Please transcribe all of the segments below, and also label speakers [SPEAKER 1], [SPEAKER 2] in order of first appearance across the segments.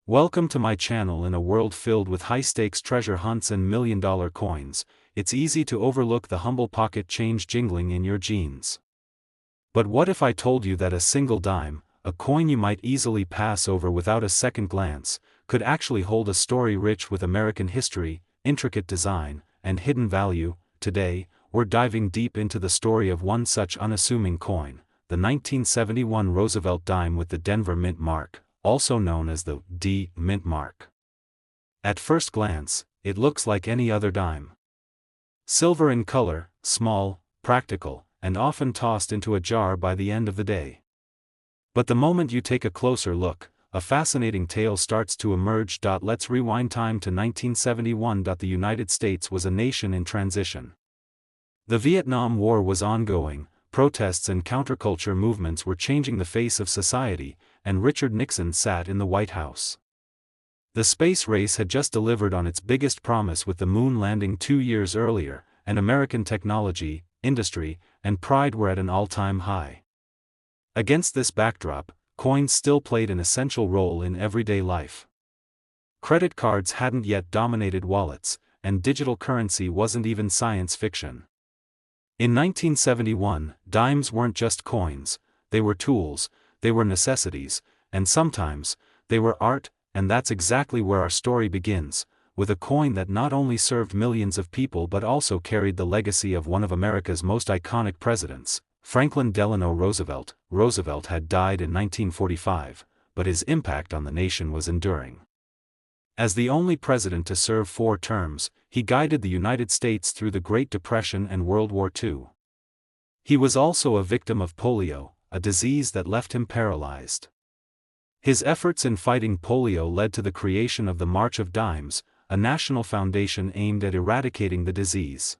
[SPEAKER 1] Welcome to my channel. In a world filled with high-stakes treasure hunts and million-dollar coins, it's easy to overlook the humble pocket change jingling in your jeans. But what if I told you that a single dime, a coin you might easily pass over without a second glance, could actually hold a story rich with American history, intricate design, and hidden value? Today, we're diving deep into the story of one such unassuming coin, the 1971 Roosevelt dime with the Denver Mint mark, also known as the D Mint mark. At first glance, it looks like any other dime. Silver in color, small, practical, and often tossed into a jar by the end of the day. But the moment you take a closer look, a fascinating tale starts to emerge. Let's rewind time to 1971. The United States was a nation in transition. The Vietnam War was ongoing, protests and counterculture movements were changing the face of society, and Richard Nixon sat in the White House. The space race had just delivered on its biggest promise with the moon landing 2 years earlier, and American technology, industry, and pride were at an all-time high. Against this backdrop, coins still played an essential role in everyday life. Credit cards hadn't yet dominated wallets, and digital currency wasn't even science fiction. In 1971, dimes weren't just coins, they were tools, they were necessities, and sometimes, they were art. And that's exactly where our story begins, with a coin that not only served millions of people but also carried the legacy of one of America's most iconic presidents, Franklin Delano Roosevelt. Roosevelt had died in 1945, but his impact on the nation was enduring. As the only president to serve 4 terms, he guided the United States through the Great Depression and World War II. He was also a victim of polio, a disease that left him paralyzed. His efforts in fighting polio led to the creation of the March of Dimes, a national foundation aimed at eradicating the disease.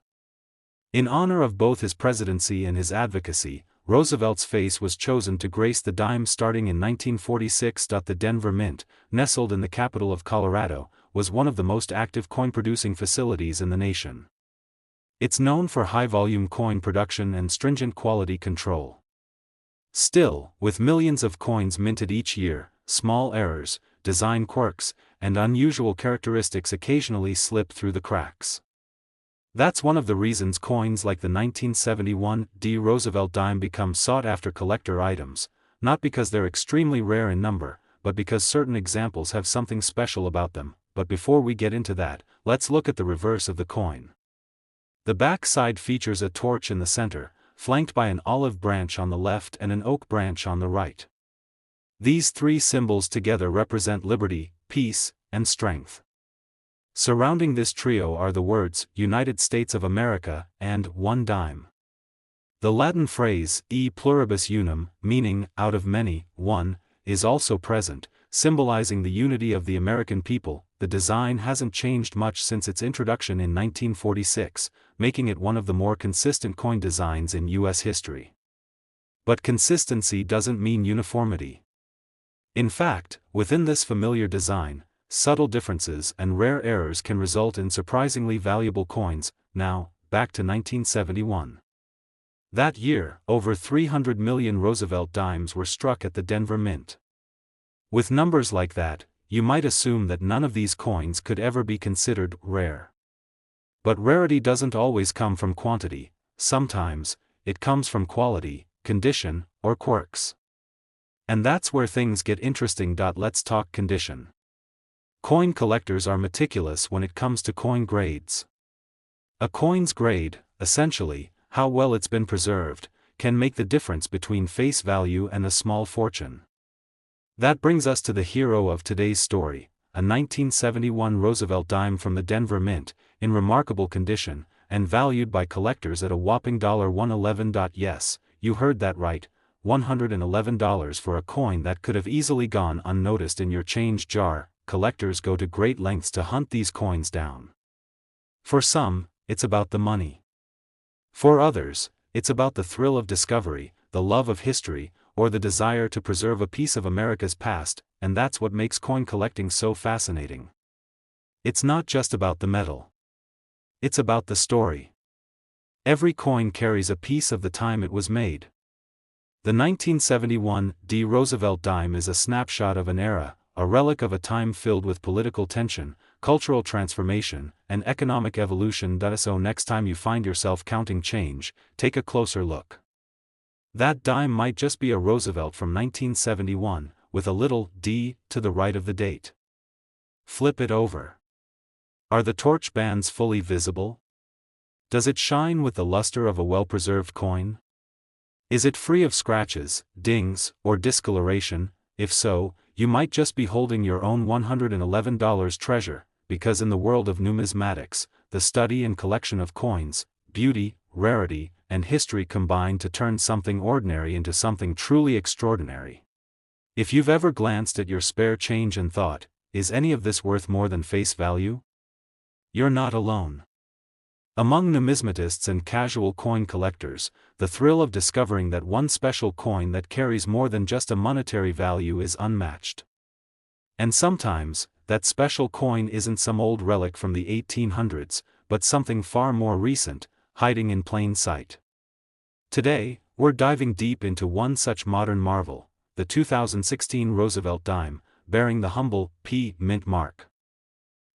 [SPEAKER 1] In honor of both his presidency and his advocacy, Roosevelt's face was chosen to grace the dime starting in 1946. The Denver Mint, nestled in the capital of Colorado, was one of the most active coin-producing facilities in the nation. It's known for high-volume coin production and stringent quality control. Still, with millions of coins minted each year, small errors, design quirks, and unusual characteristics occasionally slip through the cracks. That's one of the reasons coins like the 1971 D Roosevelt dime become sought-after collector items, not because they're extremely rare in number, but because certain examples have something special about them. But before we get into that, let's look at the reverse of the coin. The back side features a torch in the center, flanked by an olive branch on the left and an oak branch on the right. These 3 symbols together represent liberty, peace, and strength. Surrounding this trio are the words, United States of America, and 1 dime. The Latin phrase, e pluribus unum, meaning, out of many, one, is also present, symbolizing the unity of the American people. The design hasn't changed much since its introduction in 1946, making it one of the more consistent coin designs in U.S. history. But consistency doesn't mean uniformity. In fact, within this familiar design, subtle differences and rare errors can result in surprisingly valuable coins. Now, back to 1971. That year, over 300 million Roosevelt dimes were struck at the Denver Mint. With numbers like that, you might assume that none of these coins could ever be considered rare. But rarity doesn't always come from quantity, sometimes, it comes from quality, condition, or quirks. And that's where things get interesting. Let's talk condition. Coin collectors are meticulous when it comes to coin grades. A coin's grade, essentially, how well it's been preserved, can make the difference between face value and a small fortune. That brings us to the hero of today's story, a 1971 Roosevelt dime from the Denver Mint, in remarkable condition, and valued by collectors at a whopping $111. Yes, you heard that right, $111 for a coin that could have easily gone unnoticed in your change jar. Collectors go to great lengths to hunt these coins down. For some, it's about the money. For others, it's about the thrill of discovery, the love of history, or the desire to preserve a piece of America's past, and that's what makes coin collecting so fascinating. It's not just about the metal. It's about the story. Every coin carries a piece of the time it was made. The 1971 D Roosevelt dime is a snapshot of an era, a relic of a time filled with political tension, cultural transformation, and economic evolution. So next time you find yourself counting change, take a closer look. That dime might just be a Roosevelt from 1971, with a little D to the right of the date. Flip it over. Are the torch bands fully visible? Does it shine with the luster of a well-preserved coin? Is it free of scratches, dings, or discoloration? If so, you might just be holding your own $111 treasure, because in the world of numismatics, the study and collection of coins, beauty, rarity, and history combine to turn something ordinary into something truly extraordinary. If you've ever glanced at your spare change and thought, is any of this worth more than face value? You're not alone. Among numismatists and casual coin collectors, the thrill of discovering that one special coin that carries more than just a monetary value is unmatched. And sometimes, that special coin isn't some old relic from the 1800s, but something far more recent, hiding in plain sight. Today, we're diving deep into one such modern marvel, the 2016 Roosevelt dime, bearing the humble P mint mark.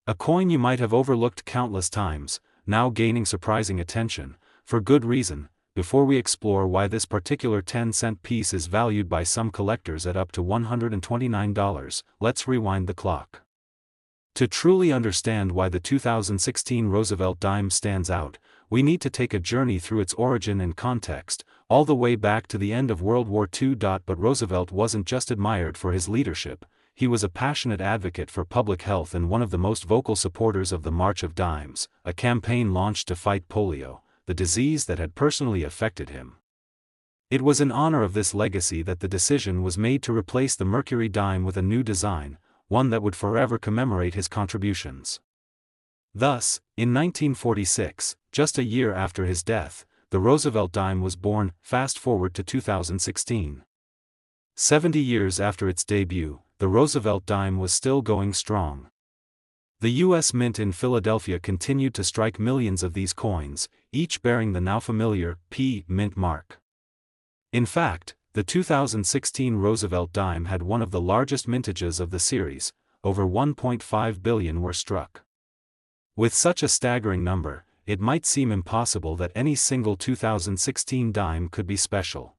[SPEAKER 1] A coin you might have overlooked countless times, now gaining surprising attention, for good reason. Before we explore why this particular 10-cent piece is valued by some collectors at up to $129, let's rewind the clock. To truly understand why the 2016 Roosevelt dime stands out, we need to take a journey through its origin and context, all the way back to the end of World War II. But Roosevelt wasn't just admired for his leadership, he was a passionate advocate for public health and one of the most vocal supporters of the March of Dimes, a campaign launched to fight polio, the disease that had personally affected him. It was in honor of this legacy that the decision was made to replace the Mercury dime with a new design, one that would forever commemorate his contributions. Thus, in 1946, just a year after his death, the Roosevelt dime was born. Fast forward to 2016. 70 years after its debut, the Roosevelt dime was still going strong. The U.S. Mint in Philadelphia continued to strike millions of these coins, each bearing the now familiar P mint mark. In fact, the 2016 Roosevelt dime had one of the largest mintages of the series, over 1.5 billion were struck. With such a staggering number, it might seem impossible that any single 2016 dime could be special.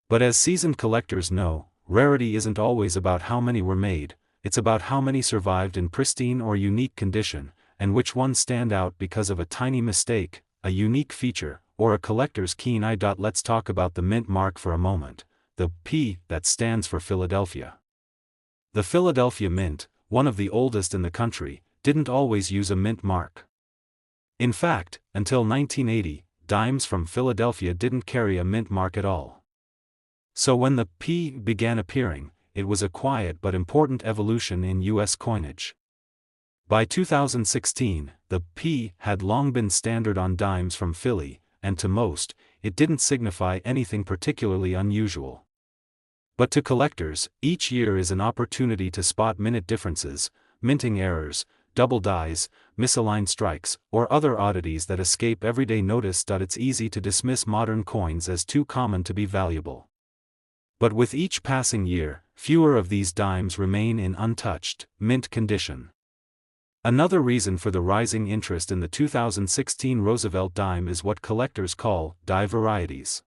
[SPEAKER 1] But as seasoned collectors know, rarity isn't always about how many were made, it's about how many survived in pristine or unique condition, and which ones stand out because of a tiny mistake, a unique feature, or a collector's keen eye. Let's talk about the mint mark for a moment, the P that stands for Philadelphia. The Philadelphia Mint, one of the oldest in the country, didn't always use a mint mark. In fact, until 1980, dimes from Philadelphia didn't carry a mint mark at all. So when the P began appearing, it was a quiet but important evolution in U.S. coinage. By 2016, the P had long been standard on dimes from Philly, and to most, it didn't signify anything particularly unusual. But to collectors, each year is an opportunity to spot minute differences, minting errors, double dies, misaligned strikes, or other oddities that escape everyday notice. It's easy to dismiss modern coins as too common to be valuable. But with each passing year, fewer of these dimes remain in untouched, mint condition. Another reason for the rising interest in the 2016 Roosevelt dime is what collectors call die varieties.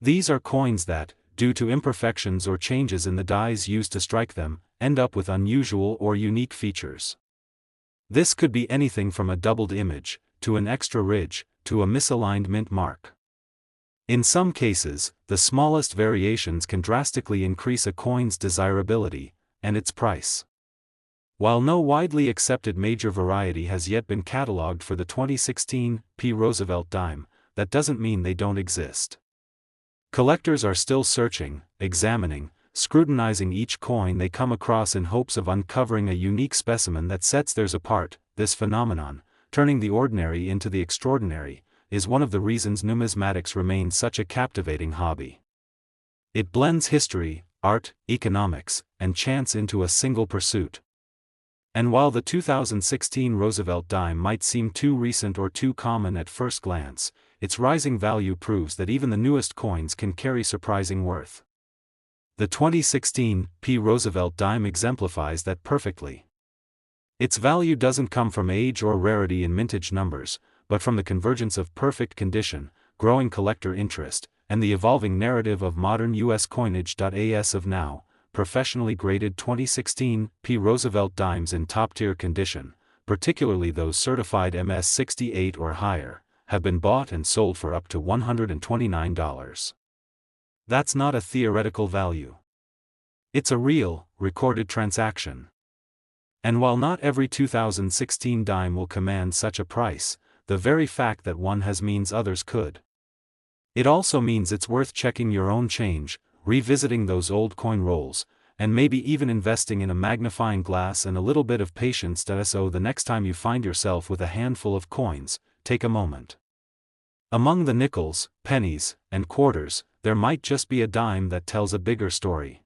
[SPEAKER 1] These are coins that, due to imperfections or changes in the dies used to strike them, end up with unusual or unique features. This could be anything from a doubled image, to an extra ridge, to a misaligned mint mark. In some cases, the smallest variations can drastically increase a coin's desirability, and its price. While no widely accepted major variety has yet been catalogued for the 2016 P. Roosevelt dime, that doesn't mean they don't exist. Collectors are still searching, examining, scrutinizing each coin they come across in hopes of uncovering a unique specimen that sets theirs apart. This phenomenon, turning the ordinary into the extraordinary, is one of the reasons numismatics remains such a captivating hobby. It blends history, art, economics, and chance into a single pursuit. And while the 2016 Roosevelt dime might seem too recent or too common at first glance, its rising value proves that even the newest coins can carry surprising worth. The 2016 P. Roosevelt dime exemplifies that perfectly. Its value doesn't come from age or rarity in mintage numbers, but from the convergence of perfect condition, growing collector interest, and the evolving narrative of modern U.S. coinage. As of now, professionally graded 2016 P. Roosevelt dimes in top-tier condition, particularly those certified MS-68 or higher, have been bought and sold for up to $129. That's not a theoretical value. It's a real, recorded transaction. And while not every 2016 dime will command such a price, the very fact that one has means others could. It also means it's worth checking your own change, revisiting those old coin rolls, and maybe even investing in a magnifying glass and a little bit of patience. So the next time you find yourself with a handful of coins, take a moment. Among the nickels, pennies, and quarters, there might just be a dime that tells a bigger story.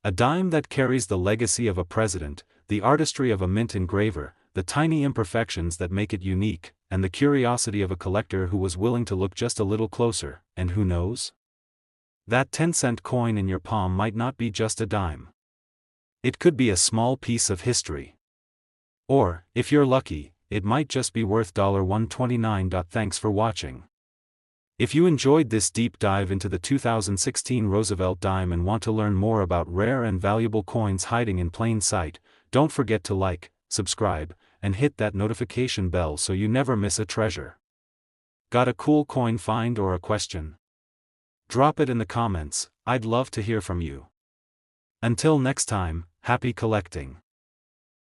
[SPEAKER 1] A dime that carries the legacy of a president, the artistry of a mint engraver, the tiny imperfections that make it unique, and the curiosity of a collector who was willing to look just a little closer. And who knows? That 10-cent coin in your palm might not be just a dime. It could be a small piece of history. Or, if you're lucky, it might just be worth $129. Thanks for watching. If you enjoyed this deep dive into the 2016 Roosevelt dime and want to learn more about rare and valuable coins hiding in plain sight, don't forget to like, subscribe, and hit that notification bell so you never miss a treasure. Got a cool coin find or a question? Drop it in the comments, I'd love to hear from you. Until next time, happy collecting.